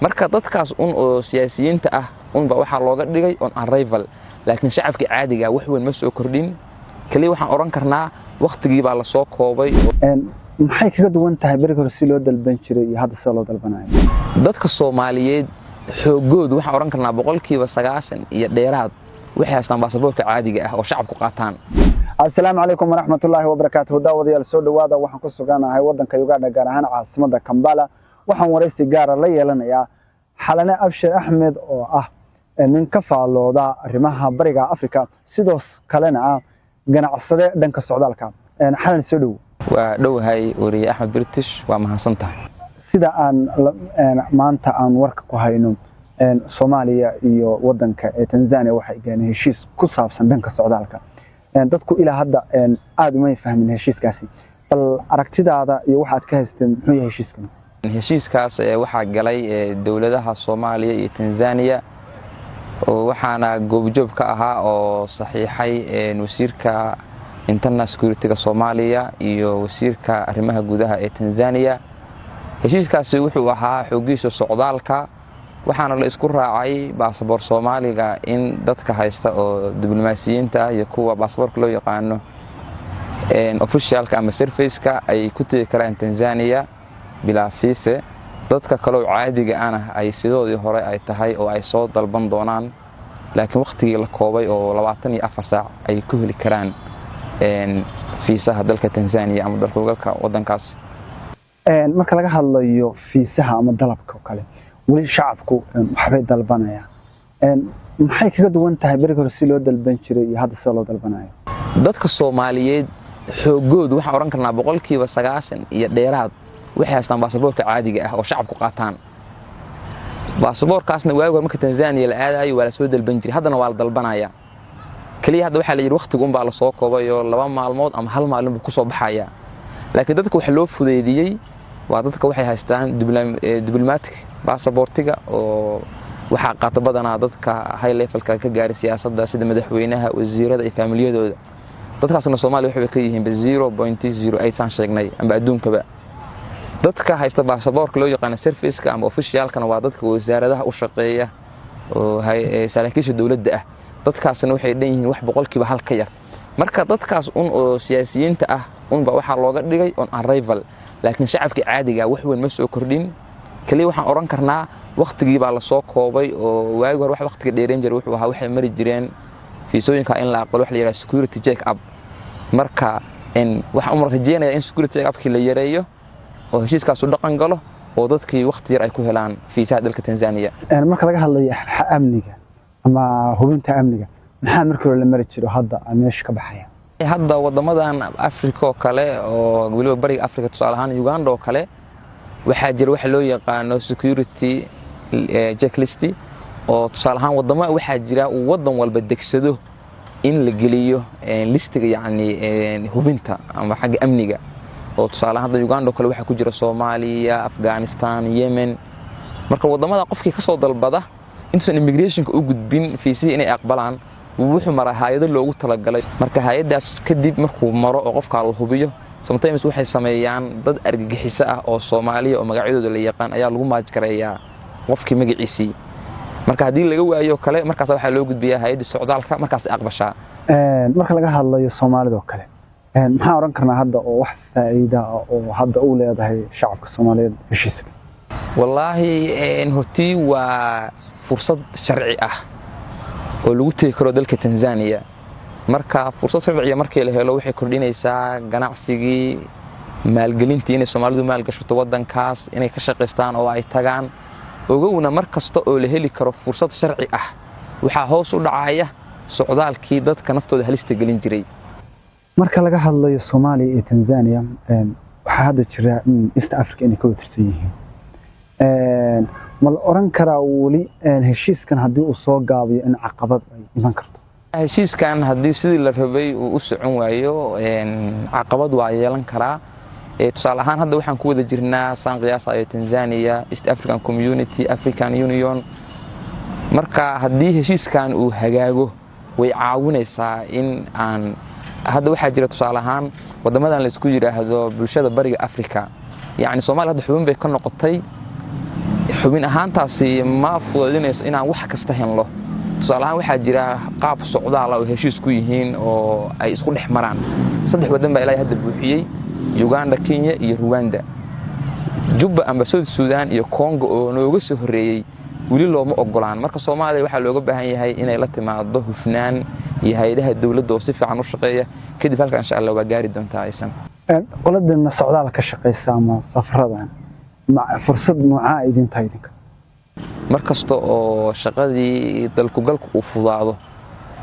marka dadkaas oo siyaasiyiinta ah ba waxa looga dhigay on arrival laakiin shacabka caadiga wax weyn ma soo kordhin kaliya waxaan oran karnaa waqtigii baa la soo koobay maxay kaga duwan tahay bariga hore si loo dalban jiray iyo hadda soo loo dalbanayo dadka Soomaaliyeed xoogoodu waxaan oran karnaa 90% iyo dheeraad waxay haystaan baasaboorka caadiga ah oo shacabku qaataan. Assalaamu alaykum warahmatullaahi wabarakaatuh. Daawadayaal soo dhawaada waxaan ku suganahay wadanka Uganda gaar ahaan caasimadda Kampala. Waxaan wareysi gaar ah la yeelanayaa Xalane Abshir Axmed oo ah nin ka faalooda arrimaha bariga Afrika sidoo kalena ah ganacsade dhanka socdaalka. Xalane soo dhaw. Waa dhawahay Wariye Axmed British waa mahadsantahay. Sida aan maanta aan warka ku hayno Soomaaliya iyo wadanka Tanzania waxay gaareen heshiis ku saabsan dhanka socdaalka. dadku ilaa hadda aad uma fahmin heshiiskaasi bal aragtidaada iyo waxaad ka haysteen muxuu yahay heshiiskan heshiiskaas waxa galay dawladaha Soomaaliya iyo Tanzania oo waxaana goobjoog ka ahaa oo saxiixay wasiirka internal security-ga Soomaaliya iyo wasiirka arrimaha gudaha ee Tanzania heshiiskaasi wuxuu ahaa xooggiisa socdaalka waxaana la isku raacay baasaboor Soomaaliga in dadka haysta oo diblomaasiyiinta iyo kuwa baasaboorka loo yaqaano officialka ama surface-ka ay ku tagi karaan Tanzania bila fiise dadka kale oo caadiga ah ay sidoodii hore ay tahay oo ay soo dalban doonaan laakiin waqtigii la koobay oo 24 saac ay ku heli karaan fiisaha dalka Tanzania ama dalka wadankaas marka laga hadlayo fiisaha ama dalabka kale wali shacabku waxbay dalbanayaan maxay kaga duwan tahay bariga hore si loo dalban jiray iyo hadda soo loo dalbanayo dadka Soomaaliyeed xoogoodu waxaan oran karnaa 90% iyo dheeraad waxay haystaan baasaboorka caadiga ah oo shacabku qaataan baasaboorkaasna waagi hore marka Tanzania la aadayo waa la soo dalban jiray haddana waa la dalbanaya kaliya hadda waxa la yiri waqtigu baa la soo koobay oo 2 maalmood ama 1 maalin ku soo baxaya laakiin dadka wax loo fudeydiyay waa dadka waxay haystaan diplomatic baasaboortiga oo waxa qaata badanaa dadka high level-ka ka gaaray siyaasadda sida madaxweynaha wasiirada iyo familiyadooda dadkaasna Soomaaliya waxay ka yihiin 0.08 san sheegnay amba adduunkaba dadka haysta baasaboorka loo yaqaan surface-ka ama official-kana waa dadka wasaaradaha u shaqeeya oo saraakiisha dawladda ah dadkaasna waxay dhan yihiin wax boqolkiiba hal ka yar marka dadkaas oo siyaasiyiinta ah ba waxa looga dhigay on arrival laakiin shacabka caadiga wax weyn ma soo kordhin kaliya waxaan oran karnaa waqtigii baa la soo koobay oo waagi hore wax waqtiga dheereen jiray wuxuu ahaa waxay mari jireen fiisooyinka in la aqbalo wax la yiraahdo security check up marka waxa uu rajeenayaa in security check up-kii la yareeyo oo heshiiskaas u dhaqan galo oo dadkii waqti yar ay ku helaan fiisaha dalka Tanzania marka laga hadlayo amniga ama hubinta amniga maxaa markii hore la mari jiro hadda meesha ka baxaya hadda wadamadan Afrika oo kale oo waliba bariga Afrika tusaale ahaan Uganda oo kale waxa jira wax loo yaqaan security checklist oo tusaale ahaan wadamo waxa jira wadan walba degsado in la geliyo listiga yani hubinta ama xagga amniga oo tusaale ahaan Uganda oo kale waxa ku jira Soomaaliya Afghanistan Yemen marka wadamada qofkii ka soo dalbada intuusan immigration-ka u gudbin fiisi inay aqbalaan wuxuu maraa hay'ado loogu talagalay marka hay'adaas kadib markuu maro oo qofka la hubiyo sometimes waxay sameeyaan dad argagixisa ah oo Soomaaliya oo magacyadooda la yaqaan ayaa lagu maaj gareeyaa qofkii magaciisi marka hadii laga waayo kale markaas waxa loo gudbiyaa hay'adda socdaalka markaas aqbashaa marka laga hadlayo Soomaalida oo kale maxaa oran karnaa hadda oo wax faa'iido oo hadda uu leedahay shacabka Soomaaliyeed heshiiska wallahi hortii waa fursad sharci ah oo lagu tagi karo dalka Tanzania marka fursad sharci markii la helo waxay kordhinaysaa ganacsigii maalgelintii in Soomaalidu maalgashato wadankaas inay ka shaqeystaan oo ay tagaan ogowna markasta oo la heli karo fursad sharci ah waxa hoos u dhacaya socdaalkii dadka naftooda halista gelin jiray marka laga hadlayo Soomaaliya iyo Tanzania waxa hadda jira East Africa inay ka tirsan yihiin mal oran karaa wali heshiiskan hadii uu soo gaabiyo in caqabad ay iman karto heshiiskan hadii sidii la rabay uu u socon waayo caqabad waa yeelan karaa tusaale ahaan hadda waxaan ku wada jirnaa saan qiyaasayo Tanzania East African Community African Union marka hadii heshiiskan uu hagaago way caawinaysaa in aan hadda waxa jira tusaale ahaan wadamadan la isku yiraahdo bulshada bariga Afrika yani Soomaaliya hadda xubin bay ka noqotay xubin ahaantaasi ma fududaynayso inaan wax kasta helno tusaale ahaan waxaa jira qaab socdaal oo heshiis ku yihiin oo ay isku dhex maraan 3 wadan baa ilaa hadda buuxiyay Uganda Kenya iyo Rwanda Juba amba Suudaan iyo Congo oo nooga soo horeeyay wali looma ogolaan marka Soomaaliya waxa looga baahan yahay inay la timaado hufnaan iyo hay'adaha dawladda oo si fiican u shaqeeya kadib halka insha Allah waa gaari doontaa aysan qoladana socdaal ka shaqeysa ama safarada ma fursad nooca idin taydinka markasto oo shaqadii dalku galku u fudaado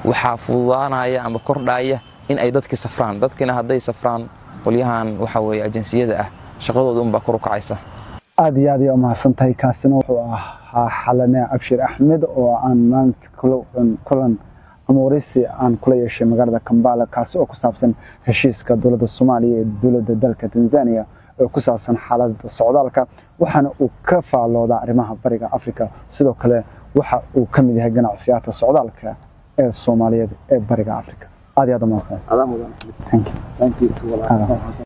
waxa fudaanaya ama kordhaya in ay dadkii safraan dadkina haday safraan qolyahan waxa weeye ajeensiyada ah shaqadooda un baa kor u kacaysa aad iyo aad ma santahay kaasina wuxuu ahaa Xalane Abshir Axmed oo aan maanta kulan ama wareysi aan kula yeeshay magaalada Kampala kaas oo ku saabsan heshiiska dawladda Soomaaliya ee dawladda dalka Tanzania oo ku saabsan xaaladda socdaalka waxaana uu ka faalooda arrimaha bariga Afrika sidoo kale waxa uu ka mid yahay ganacsiyada socdaalka ee Soomaaliyeed ee bariga Afrika aad iyo aad ma santahay thank you